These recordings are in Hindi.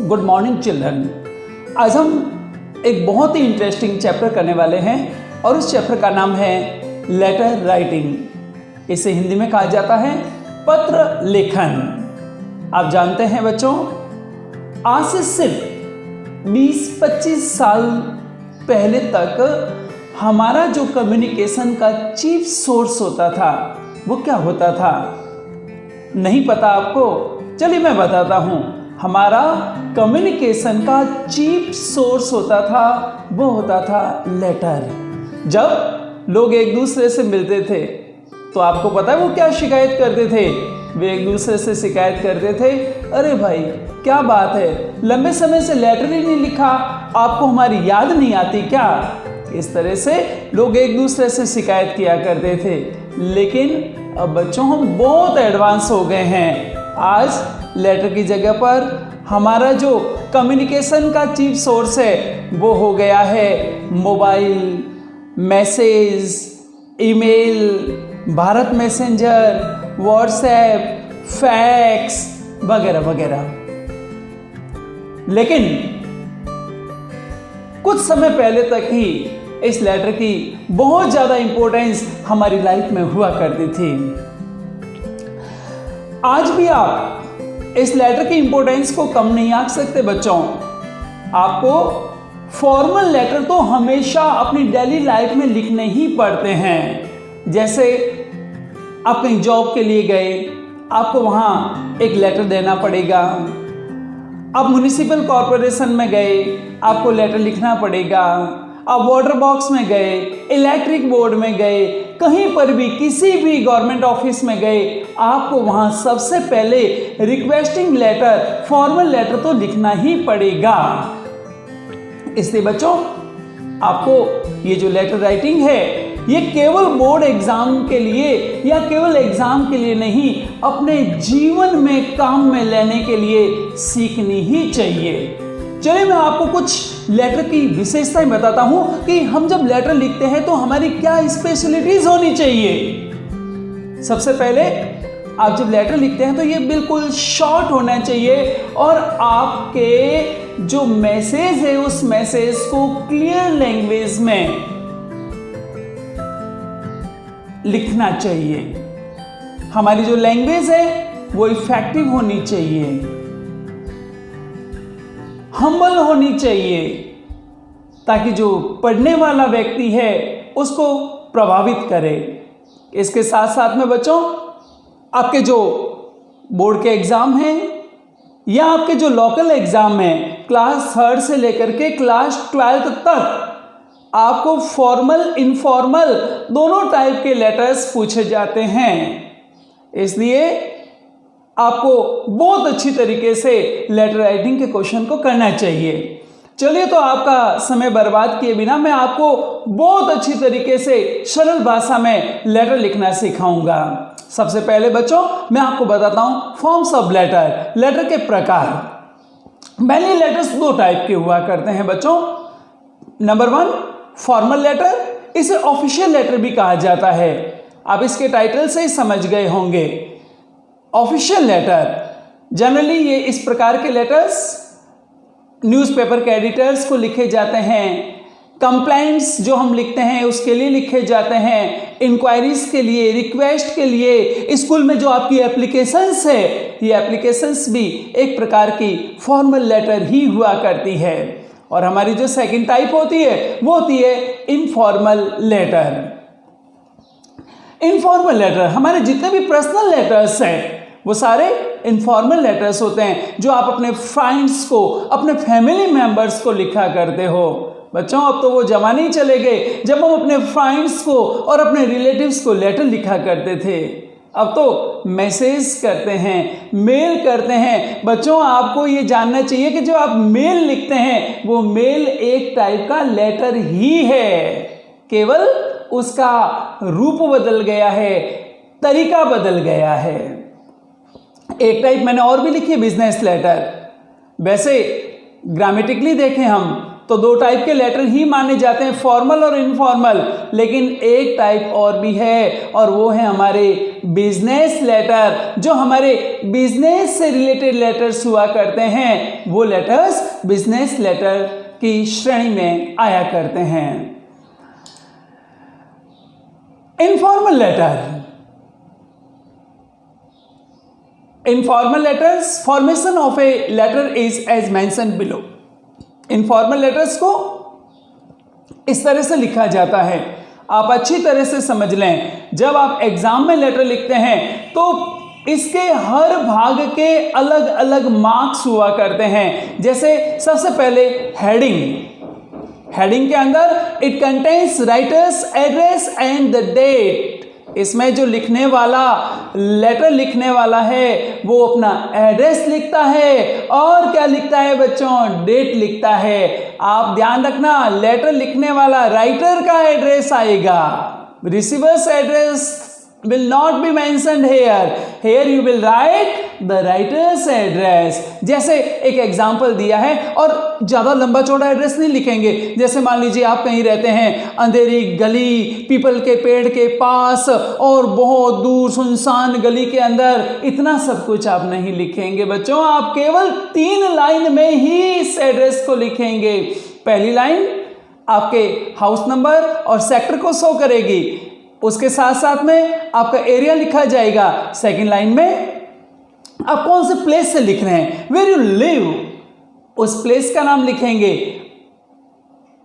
Good morning children. आज हम एक बहुत ही इंटरेस्टिंग चैप्टर करने वाले हैं और उस चैप्टर का नाम है लेटर राइटिंग। इसे हिंदी में कहा जाता है पत्र लेखन। आप जानते हैं बच्चों, आज से सिर्फ 20-25 साल पहले तक हमारा जो कम्युनिकेशन का चीफ सोर्स होता था वो क्या होता था? नहीं पता आपको? चलिए मैं बताता हूँ। हमारा कम्युनिकेशन का चीफ सोर्स होता था वो होता था लेटर। जब लोग एक दूसरे से मिलते थे तो आपको पता है वो क्या शिकायत करते थे? वे एक दूसरे से शिकायत करते थे, अरे भाई क्या बात है, लंबे समय से लेटर ही नहीं लिखा, आपको हमारी याद नहीं आती क्या? इस तरह से लोग एक दूसरे से शिकायत किया करते थे। लेकिन अब बच्चों हम बहुत एडवांस हो गए हैं। आज लेटर की जगह पर हमारा जो कम्युनिकेशन का चीफ सोर्स है वो हो गया है mobile, message, email, Bharat messenger, WhatsApp, fax वगैरह वगैरह। लेकिन कुछ समय पहले तक ही इस लेटर की बहुत ज़्यादा इंपॉर्टेंस हमारी लाइफ में हुआ करती थी। आज भी आप इस लेटर की इंपॉर्टेंस को कम नहीं आंक सकते बच्चों। आपको फॉर्मल लेटर तो हमेशा अपनी डेली लाइफ में लिखने ही पड़ते हैं। जैसे आप कहीं जॉब के लिए गए, आपको वहाँ एक लेटर देना पड़ेगा। आप म्युनिसिपल कॉरपोरेशन में गए, आपको लेटर लिखना पड़ेगा। आप वाटर बॉक्स में गए, इलेक्ट्रिक बोर्ड में गए, कहीं पर भी किसी भी गवर्नमेंट ऑफिस में गए, आपको वहाँ सबसे पहले रिक्वेस्टिंग लेटर, फॉर्मल लेटर तो लिखना ही पड़ेगा। इसलिए बच्चों आपको ये जो लेटर राइटिंग है ये केवल बोर्ड एग्जाम के लिए या केवल एग्जाम के लिए नहीं, अपने जीवन में काम में लेने के लिए सीखनी ही चाहिए। चलिए मैं आपको कुछ लेटर की विशेषताएं बताता हूं कि हम जब लेटर लिखते हैं तो हमारी क्या स्पेशलिटीज होनी चाहिए। सबसे पहले आप जब लेटर लिखते हैं तो ये बिल्कुल शॉर्ट होना चाहिए और आपके जो मैसेज है उस मैसेज को क्लियर लैंग्वेज में लिखना चाहिए। हमारी जो लैंग्वेज है वो इफेक्टिव होनी चाहिए, हम्बल होनी चाहिए, ताकि जो पढ़ने वाला व्यक्ति है उसको प्रभावित करे। इसके साथ साथ में बच्चों आपके जो बोर्ड के एग्जाम हैं या आपके जो लोकल एग्जाम हैं, क्लास 3 से लेकर के क्लास 12 तक आपको फॉर्मल इनफॉर्मल दोनों टाइप के लेटर्स पूछे जाते हैं। इसलिए आपको बहुत अच्छी तरीके से लेटर राइटिंग के क्वेश्चन को करना चाहिए। चलिए तो आपका समय बर्बाद किए बिना मैं आपको बहुत अच्छी तरीके से सरल भाषा में लेटर लिखना सिखाऊंगा। सबसे पहले बच्चों मैं आपको बताता हूं फॉर्म्स ऑफ लेटर, लेटर के प्रकार। मेनली लेटर्स 2 टाइप के हुआ करते हैं बच्चों। नंबर 1 फॉर्मल लेटर, इसे ऑफिशियल लेटर भी कहा जाता है। आप इसके टाइटल से ही समझ गए होंगे। ऑफिशियल लेटर जनरली ये इस प्रकार के लेटर्स न्यूज़पेपर के एडिटर्स को लिखे जाते हैं। कंप्लेंट्स जो हम लिखते हैं उसके लिए लिखे जाते हैं, इंक्वायरीज के लिए, रिक्वेस्ट के लिए, स्कूल में जो आपकी एप्लीकेशंस है ये एप्लीकेशंस भी एक प्रकार की फॉर्मल लेटर ही हुआ करती है। और हमारी जो सेकंड टाइप होती है वो होती है इनफॉर्मल लेटर। इनफॉर्मल लेटर हमारे जितने भी पर्सनल लेटर्स हैं वो सारे इनफॉर्मल लेटर्स होते हैं जो आप अपने फ्रेंड्स को, अपने फैमिली मेंबर्स को लिखा करते हो। बच्चों अब तो वो जमाने ही चले गए जब हम अपने फ्रेंड्स को और अपने रिलेटिव्स को लेटर लिखा करते थे। अब तो मैसेज करते हैं, मेल करते हैं। बच्चों आपको ये जानना चाहिए कि जो आप मेल लिखते हैं वो मेल एक टाइप का लेटर ही है, केवल उसका रूप बदल गया है, तरीका बदल गया है। एक टाइप मैंने और भी लिखी है बिजनेस लेटर। वैसे ग्रामेटिकली देखें हम तो दो टाइप के लेटर ही माने जाते हैं, फॉर्मल और इनफॉर्मल। लेकिन एक टाइप और भी है और वो है हमारे बिजनेस लेटर। जो हमारे बिजनेस से रिलेटेड लेटर्स हुआ करते हैं वो लेटर्स बिजनेस लेटर की श्रेणी में आया करते हैं। Informal letter, informal letters, formation of a letter is as mention below. Informal letters को इस तरह से लिखा जाता है, आप अच्छी तरह से समझ लें। जब आप एग्जाम में लेटर लिखते हैं तो इसके हर भाग के अलग अलग मार्क्स हुआ करते हैं। जैसे सबसे पहले हेडिंग, हेडिंग के अंदर it contains writer's address and the date. इसमें जो लिखने वाला, लेटर लिखने वाला है वो अपना एड्रेस लिखता है और क्या लिखता है बच्चों, डेट लिखता है। आप ध्यान रखना, लेटर लिखने वाला राइटर का एड्रेस आएगा, receiver's address will not be mentioned here. Here you will write the writer's address. जैसे एक एग्जाम्पल दिया है और ज़्यादा लंबा चौड़ा एड्रेस नहीं लिखेंगे। जैसे मान लीजिए आप कहीं रहते हैं अंधेरी गली, पीपल के पेड़ के पास और बहुत दूर सुनसान गली के अंदर, इतना सब कुछ आप नहीं लिखेंगे बच्चों। आप केवल 3 लाइन में ही इस एड्रेस को लिखेंगे। पहली लाइन आपके हाउस नंबर और सेक्टर को शो करेगी, उसके साथ साथ में आपका एरिया लिखा जाएगा। सेकंड लाइन में आप कौन से प्लेस से लिख रहे हैं, वेयर यू लिव, उस प्लेस का नाम लिखेंगे,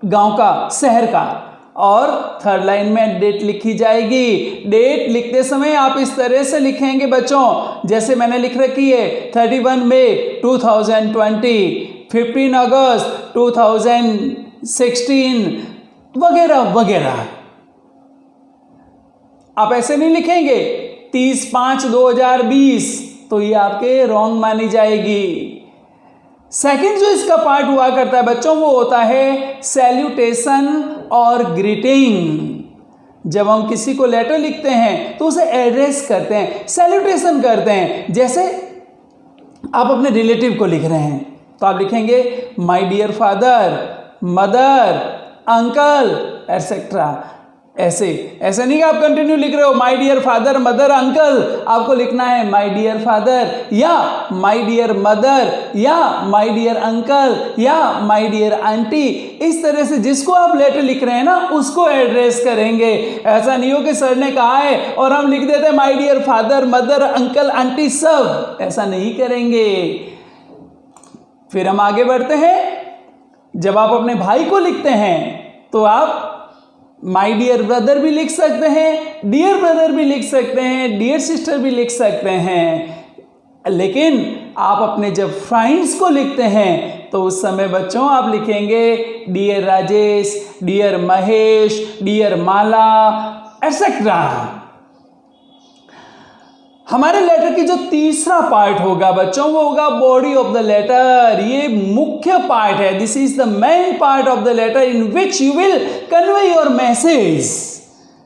गांव का, शहर का। और थर्ड लाइन में डेट लिखी जाएगी। डेट लिखते समय आप इस तरह से लिखेंगे बच्चों, जैसे मैंने लिख रखी है 31 मई 2020, 15 अगस्त 2016 वगैरह वगैरह। आप ऐसे नहीं लिखेंगे 30/5/2020, तो ये आपके रॉन्ग मानी जाएगी। सेकंड जो इसका पार्ट हुआ करता है बच्चों वो होता है सैल्यूटेशन और ग्रीटिंग। जब हम किसी को लेटर लिखते हैं तो उसे एड्रेस करते हैं, सैल्यूटेशन करते हैं। जैसे आप अपने रिलेटिव को लिख रहे हैं तो आप लिखेंगे my dear father, mother, uncle etcetera. ऐसे नहीं आप कंटिन्यू लिख रहे हो my dear father, mother, uncle. आपको लिखना है माय डियर फादर या माय डियर मदर या माय डियर अंकल या माय डियर आंटी। इस तरह से जिसको आप लेटर लिख रहे हैं ना उसको एड्रेस करेंगे। ऐसा नहीं हो कि सर ने कहा है और हम लिख देते हैं my dear father, mother, uncle, aunty सब। ऐसा नहीं करेंगे। फिर हम आगे बढ़ते हैं। जब आप अपने भाई को लिखते हैं तो आप माय डियर ब्रदर भी लिख सकते हैं, डियर ब्रदर भी लिख सकते हैं, डियर सिस्टर भी लिख सकते हैं। लेकिन आप अपने जब फ्रेंड्स को लिखते हैं तो उस समय बच्चों आप लिखेंगे dear Rajesh, dear Mahesh, dear Mala etcetera. हमारे लेटर की जो तीसरा पार्ट होगा बच्चों वो होगा बॉडी ऑफ द लेटर। ये मुख्य पार्ट है, this is the main part of the letter in which you will convey your message,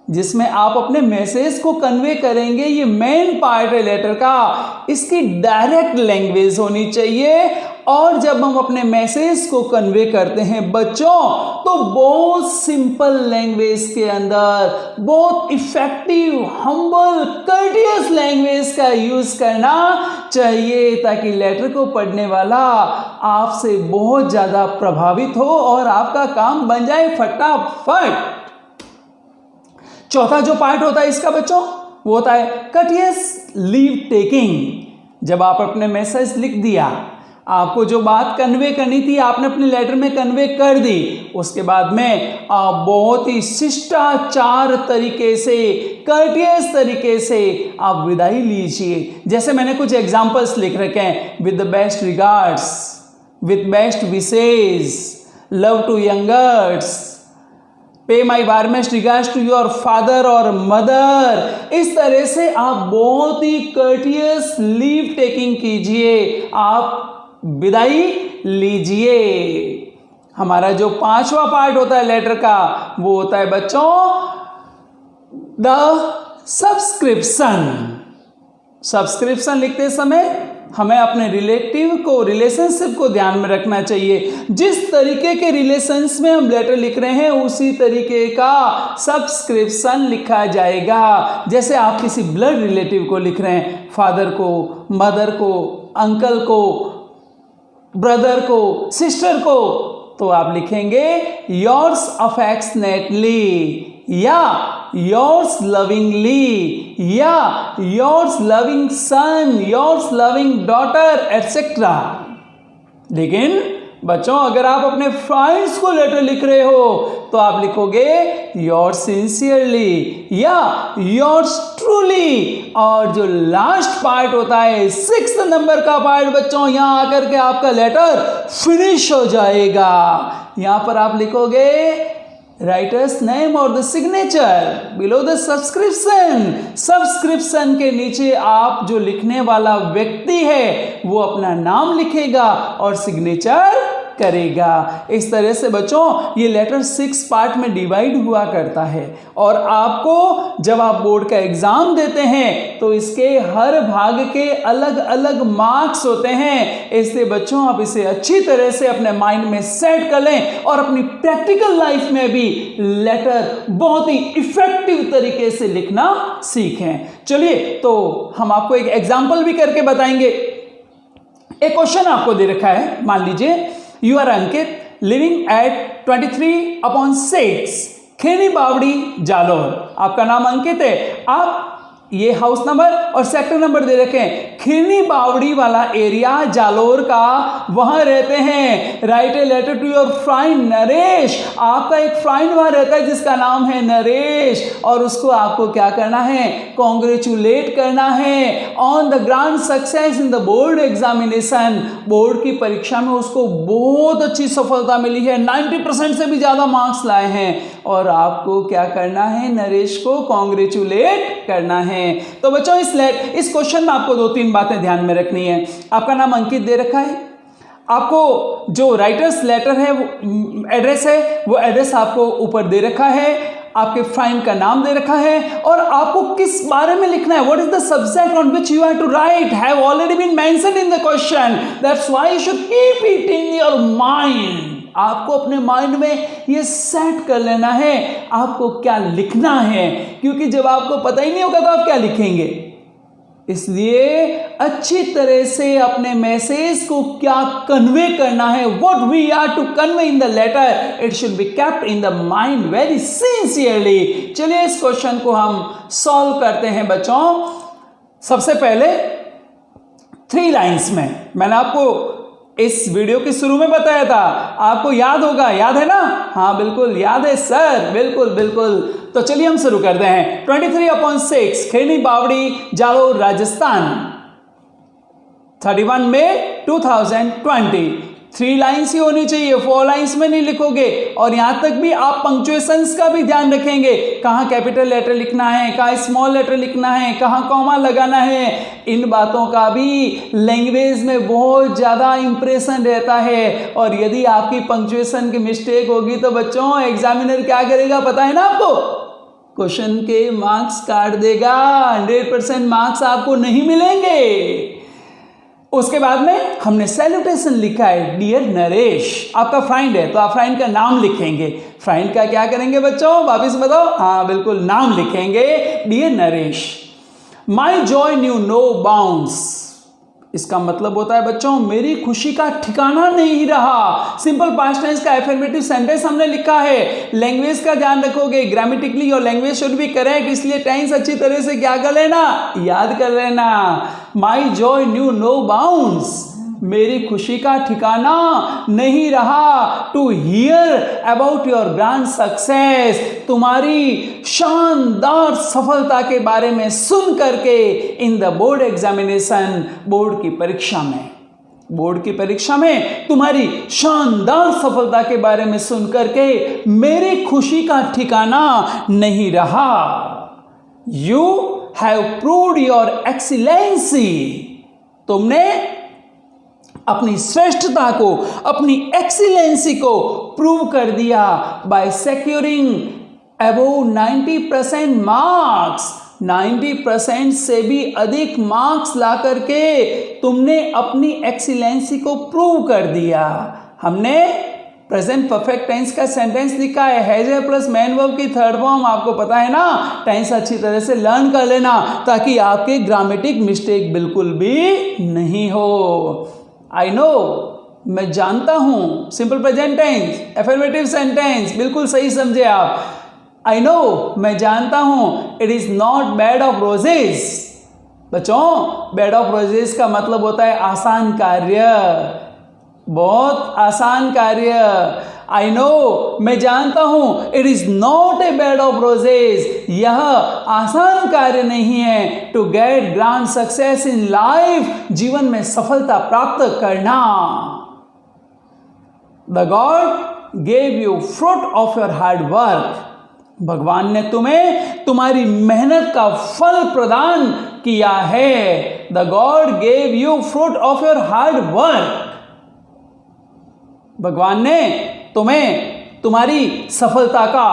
जिसमें आप अपने मैसेज को कन्वे करेंगे। ये मेन पार्ट है लेटर का। इसकी डायरेक्ट लैंग्वेज होनी चाहिए और जब हम अपने मैसेज को कन्वे करते हैं बच्चों तो बहुत सिंपल लैंग्वेज के अंदर, बहुत इफेक्टिव, हम्बल, कर्टियस लैंग्वेज का यूज करना चाहिए ताकि लेटर को पढ़ने वाला आपसे बहुत ज्यादा प्रभावित हो और आपका काम बन जाए फटाफट। चौथा जो पार्ट होता है इसका बच्चों वो होता है कर्टियस लीव टेकिंग। जब आप अपने मैसेज लिख दिया, आपको जो बात कन्वे करनी थी आपने अपने लेटर में कन्वे कर दी, उसके बाद में आप बहुत ही शिष्टाचार तरीके से, कर्टियस तरीके से आप विदाई लीजिए। जैसे मैंने कुछ एग्जांपल्स लिख रखे हैं, with the best regards, with best wishes, love to youngers, pay my warmest regards to your father और मदर। इस तरह से आप बहुत ही कर्टियस लीव टेकिंग कीजिए, आप विदाई लीजिए। हमारा जो पांचवा पार्ट होता है लेटर का वो होता है बच्चों द सब्सक्रिप्शन। सब्सक्रिप्शन लिखते समय हमें अपने रिलेशनशिप को ध्यान में रखना चाहिए। जिस तरीके के रिलेशंस में हम लेटर लिख रहे हैं उसी तरीके का सब्सक्रिप्शन लिखा जाएगा। जैसे आप किसी ब्लड रिलेटिव को लिख रहे हैं, फादर को, मदर को, अंकल को, ब्रदर को, सिस्टर को, तो आप लिखेंगे योर्स अफेक्शनेटली या योर्स लविंगली या yours loving son, yours loving daughter etcetera. लेकिन बच्चों अगर आप अपने फ्रेंड्स को लेटर लिख रहे हो तो आप लिखोगे योर्स सिंसियरली या योर्स ट्रूली। और जो लास्ट पार्ट होता है 6th नंबर का पार्ट बच्चों, यहां आकर के आपका लेटर फिनिश हो जाएगा। यहां पर आप लिखोगे राइटर्स नेम और the signature below the subscription. Subscription के नीचे आप जो लिखने वाला व्यक्ति है वो अपना नाम लिखेगा और सिग्नेचर करेगा। इस तरह से बच्चों ये लेटर 6 पार्ट में डिवाइड हुआ करता है। और आपको जब आप बोर्ड का एग्जाम देते हैं तो इसके हर भाग के अलग अलग मार्क्स होते हैं। इसलिए बच्चों आप इसे अच्छी तरह से अपने माइंड में सेट कर लें और अपनी प्रैक्टिकल लाइफ में भी लेटर बहुत ही इफेक्टिव तरीके से लिखना सीखें। चलिए तो हम आपको एक एग्जाम्पल भी करके बताएंगे। एक क्वेश्चन आपको दे रखा है, मान लीजिए You are Ankit, living at 23/6 खेनी बावड़ी जालोर। आपका नाम अंकित है, आप ये हाउस नंबर और सेक्टर नंबर दे रखे हैं, खीरनी बावड़ी वाला एरिया जालोर का, वहां रहते हैं। Write a letter to your friend Naresh. आपका एक फ्रेंड वहां रहता है जिसका नाम है नरेश, और उसको आपको क्या करना है, कॉन्ग्रेचुलेट करना है on the grand success in the board examination. Board की परीक्षा में उसको बहुत अच्छी सफलता मिली है, 90% से भी ज्यादा मार्क्स लाए हैं, और आपको क्या करना है, नरेश को कॉन्ग्रेचुलेट करना है। तो बच्चों इस क्वेश्चन में आपको 2-3 बातें ध्यान में रखनी है। आपका नाम अंकित दे रखा है, आपको जो राइटर्स लेटर है वो एड्रेस है, वो एड्रेस आपको ऊपर दे रखा है, आपके फ्रेंड का नाम दे रखा है, और आपको किस बारे में लिखना है, what is the subject on which you have to write have already been mentioned in the question. That's why you should keep it in your mind. आपको अपने माइंड में ये सेट कर लेना है आपको क्या लिखना है, क्योंकि जब आपको पता ही नहीं होगा तो आप क्या लिखेंगे। इसलिए अच्छी तरह से अपने मैसेज को क्या कन्वे करना है, what we are to convey in the letter, it should be kept in the mind very sincerely. चलिए इस क्वेश्चन को हम सॉल्व करते हैं बच्चों। सबसे पहले 3 लाइंस में, मैंने आपको इस वीडियो के शुरू में बताया था, आपको याद होगा, याद है ना? हाँ बिल्कुल याद है सर, बिल्कुल बिल्कुल। तो चलिए हम शुरू करते हैं। 23/6 खेनी बावड़ी जालोर राजस्थान, 31 मई 2020। 3 लाइन्स ही होनी चाहिए, 4 लाइन्स में नहीं लिखोगे। और यहां तक भी आप पंक्चुएशंस का भी ध्यान रखेंगे, कहां कैपिटल लेटर लिखना है, कहां स्मॉल लेटर लिखना है, कहां कॉमा लगाना है। इन बातों का भी लैंग्वेज में बहुत ज्यादा इंप्रेशन रहता है। और यदि आपकी पंक्चुएशन की मिस्टेक होगी तो बच्चों एग्जामिनर क्या करेगा पता है ना आपको, क्वेश्चन के मार्क्स काट देगा, 100% मार्क्स आपको नहीं मिलेंगे। उसके बाद में हमने सैल्यूटेशन लिखा है, डियर नरेश। आपका फ्रेंड है तो आप फ्रेंड का नाम लिखेंगे। फ्रेंड का क्या करेंगे बच्चों, वापिस बताओ? हाँ बिल्कुल, नाम लिखेंगे, dear Naresh. My joy knew no bounds, इसका मतलब होता है बच्चों मेरी खुशी का ठिकाना नहीं रहा। सिंपल पास्ट टेंस का एफर्मेटिव सेंटेंस हमने लिखा है। लैंग्वेज का ध्यान रखोगे, ग्रामेटिकली और लैंग्वेज शुड बी करेक्ट, इसलिए टेंस अच्छी तरह से क्या कर लेना, याद कर लेना। My joy knew no bounds, मेरी खुशी का ठिकाना नहीं रहा। To hear about your grand success, तुम्हारी शानदार सफलता के बारे में सुन करके, in the board examination, board की परीक्षा में, बोर्ड की परीक्षा में तुम्हारी शानदार सफलता के बारे में सुन करके मेरी खुशी का ठिकाना नहीं रहा। You have proved your excellency, तुमने अपनी श्रेष्ठता को, अपनी एक्सीलेंसी को प्रूव कर दिया बाय सेक्यूरिंग अबव 90% मार्क्स। 90% से भी अधिक मार्क्स ला करके तुमने अपनी एक्सीलेंसी को प्रूव कर दिया। हमने प्रेजेंट परफेक्ट टेंस का सेंटेंस लिखा है, has a plus man verb की थर्ड फॉर्म, आपको पता है ना। टेंस अच्छी तरह से लर्न कर लेना ताकि आपके ग्रामेटिक मिस्टेक बिल्कुल भी नहीं हो। आई नो, मैं जानता हूं, simple present tense, affirmative sentence, बिल्कुल सही समझे आप। आई नो, मैं जानता हूं, it is not bed of roses. बच्चों, बेड ऑफ रोजेस का मतलब होता है आसान कार्य, बहुत आसान कार्य। आई नो, मैं जानता हूं, it is not a bed of roses, यह आसान कार्य नहीं है to get grand success in life, जीवन में सफलता प्राप्त करना। The god gave you fruit of your hard work, भगवान ने तुम्हें तुम्हारी मेहनत का फल प्रदान किया है। The god gave you fruit of your hard work, भगवान ने तुम्हें तुम्हारी सफलता का,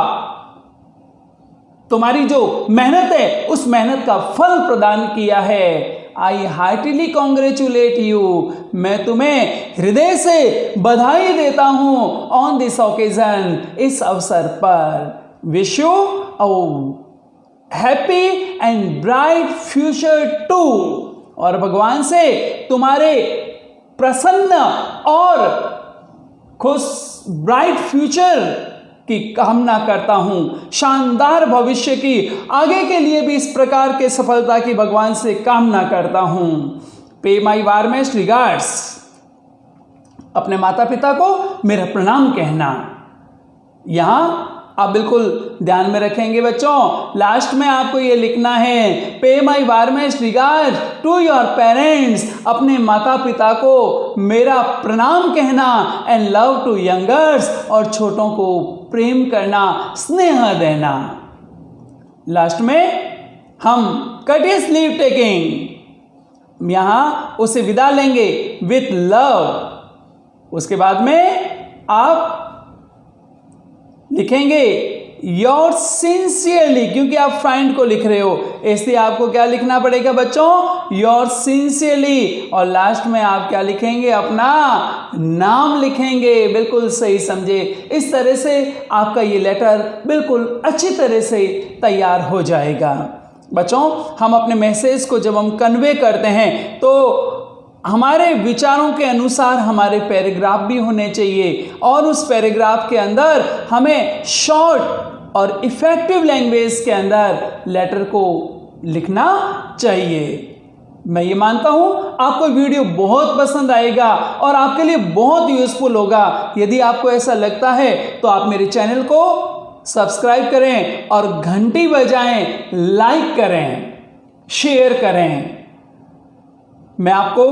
तुम्हारी जो मेहनत है उस मेहनत का फल प्रदान किया है। आई हार्टिली कॉन्ग्रेचुलेट यू, मैं तुम्हें हृदय से बधाई देता हूं ऑन दिस ओकेजन, इस अवसर पर। Wish you a happy and bright future too, और भगवान से तुम्हारे प्रसन्न और खुश ब्राइट फ्यूचर की कामना करता हूं, शानदार भविष्य की, आगे के लिए भी इस प्रकार के सफलता की भगवान से कामना करता हूं। पे माई वार्मेस्ट रिगार्ड्स, अपने माता पिता को मेरा प्रणाम कहना। यहां आप बिल्कुल ध्यान में रखेंगे बच्चों, लास्ट में आपको ये लिखना है, pay my warmest regard to your parents, अपने माता पिता को मेरा प्रणाम कहना, एंड लव टू यंगर्स, और छोटों को प्रेम करना, स्नेह देना। लास्ट में हम कटियस लीव टेकिंग, यहां उसे विदा लेंगे विथ लव। उसके बाद में आप लिखेंगे योर सिंसियरली, क्योंकि आप फ्रेंड को लिख रहे हो इसलिए आपको क्या लिखना पड़ेगा बच्चों, योर सिंसियरली। और लास्ट में आप क्या लिखेंगे, अपना नाम लिखेंगे, बिल्कुल सही समझे। इस तरह से आपका ये लेटर बिल्कुल अच्छी तरह से तैयार हो जाएगा। बच्चों, हम अपने मैसेज को जब हम कन्वे करते हैं तो हमारे विचारों के अनुसार हमारे पैराग्राफ भी होने चाहिए, और उस पैराग्राफ के अंदर हमें शॉर्ट और इफेक्टिव लैंग्वेज के अंदर लेटर को लिखना चाहिए। मैं ये मानता हूं आपको वीडियो बहुत पसंद आएगा और आपके लिए बहुत यूजफुल होगा। यदि आपको ऐसा लगता है तो आप मेरे चैनल को सब्सक्राइब करें और घंटी बजाएं, लाइक करें, शेयर करें। मैं आपको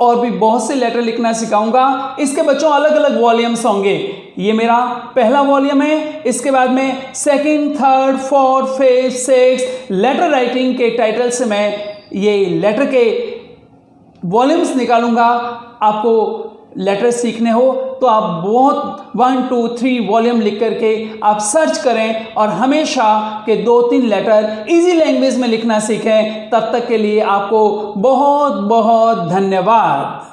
और भी बहुत से लेटर लिखना सिखाऊंगा। इसके बच्चों अलग अलग वॉल्यूम्स होंगे। ये मेरा पहला वॉल्यूम है, इसके बाद में second, third, fourth, fifth, sixth letter writing के टाइटल से मैं ये लेटर के वॉल्यूम्स निकालूंगा। आपको लेटर सीखने हो तो आप बहुत 1, 2, 3 वॉल्यूम लिख करके आप सर्च करें और हमेशा के 2-3 लेटर इजी लैंग्वेज में लिखना सीखें। तब तक के लिए आपको बहुत बहुत धन्यवाद।